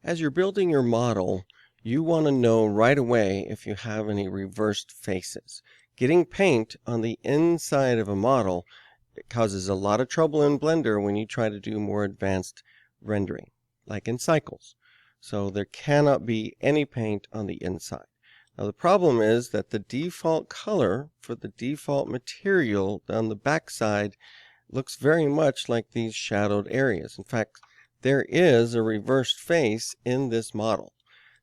As you're building your model, you want to know right away if you have any reversed faces. Getting paint on the inside of a model causes a lot of trouble in Blender when you try to do more advanced rendering, like in cycles. So there cannot be any paint on the inside. Now the problem is that the default color for the default material on the backside looks very much like these shadowed areas. In fact, there is a reversed face in this model.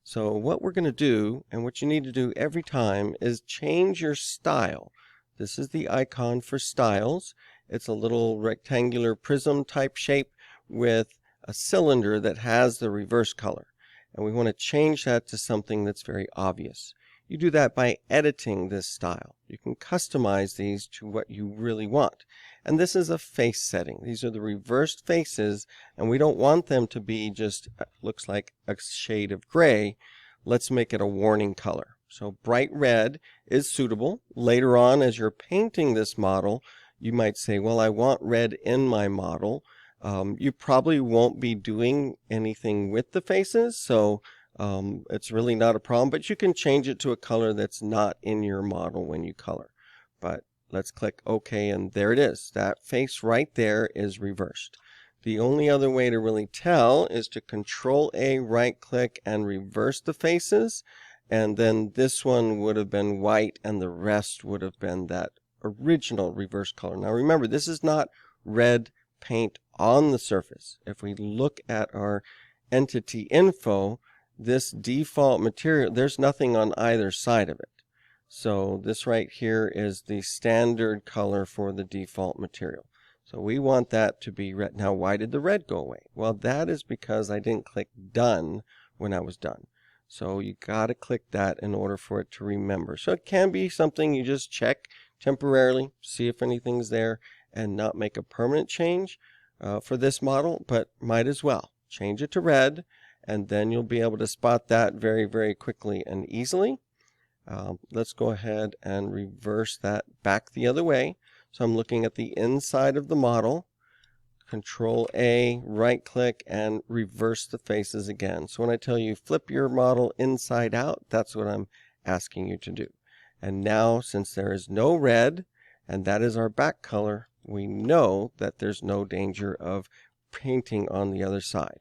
So what we're going to do, and what you need to do every time, is change your style. This is the icon for styles. It's a little rectangular prism type shape with a cylinder that has the reverse color. And we want to change that to something that's very obvious. You do that by editing this style. You can customize these to what you really want. And this is a face setting. These are the reversed faces, and we don't want them to be just looks like a shade of gray. Let's make it a warning color. So bright red is suitable. Later on, as you're painting this model, you might say, well, I want red in my model. You probably won't be doing anything with the faces, so it's really not a problem, but you can change it to a color that's not in your model when you color. But let's click OK, and there it is. That face right there is reversed. The only other way to really tell is to Control-A, right-click, and reverse the faces, and then this one would have been white, and the rest would have been that original reverse color. Now remember, this is not red paint on the surface. If we look at our entity info, this default material, there's nothing on either side of it. So this right here is the standard color for the default material. So we want that to be red. Now, why did the red go away? Well, that is because I didn't click done when I was done. So you got to click that in order for it to remember. So it can be something you just check temporarily, see if anything's there, and not make a permanent change for this model, but might as well change it to red, and then you'll be able to spot that very, very quickly and easily. Let's go ahead and reverse that back the other way. So I'm looking at the inside of the model. Control-A, right-click, and reverse the faces again. So when I tell you flip your model inside out, that's what I'm asking you to do. And now, since there is no red, and that is our back color, we know that there's no danger of painting on the other side.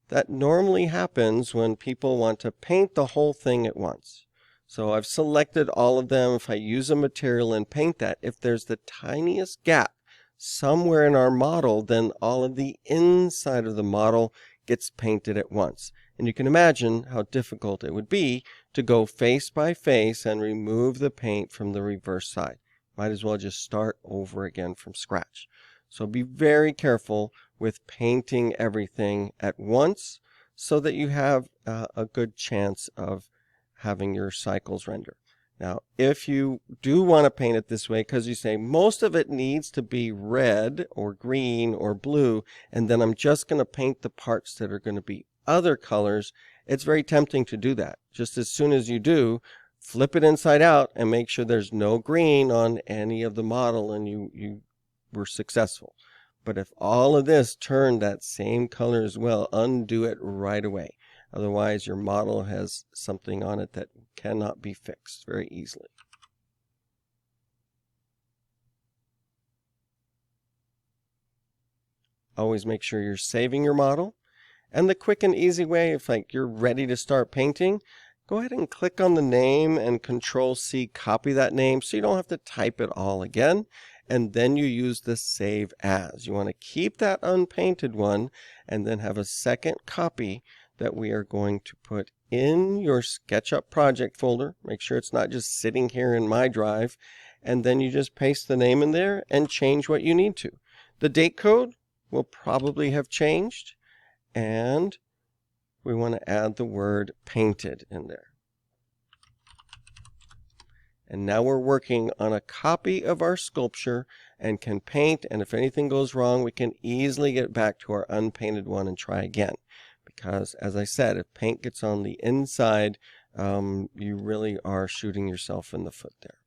That normally happens when people want to paint the whole thing at once. So I've selected all of them. If I use a material and paint that, if there's the tiniest gap somewhere in our model, then all of the inside of the model gets painted at once. And you can imagine how difficult it would be to go face by face and remove the paint from the reverse side. Might as well just start over again from scratch. So be very careful with painting everything at once so that you have a good chance of having your cycles render. Now, if you do want to paint it this way, because you say most of it needs to be red or green or blue, and then I'm just going to paint the parts that are going to be other colors, it's very tempting to do that. Just as soon as you do, flip it inside out and make sure there's no green on any of the model, and you were successful. But if all of this turned that same color as well, undo it right away. Otherwise, your model has something on it that cannot be fixed very easily. Always make sure you're saving your model. And the quick and easy way, if like you're ready to start painting, go ahead and click on the name and Control-C, copy that name so you don't have to type it all again. And then you use the Save As. You want to keep that unpainted one and then have a second copy that we are going to put in your SketchUp project folder. Make sure it's not just sitting here in my drive. And then you just paste the name in there and change what you need to. The date code will probably have changed. And we want to add the word painted in there. And now we're working on a copy of our sculpture and can paint. And if anything goes wrong, we can easily get back to our unpainted one and try again. Because, as I said, if paint gets on the inside, you really are shooting yourself in the foot there.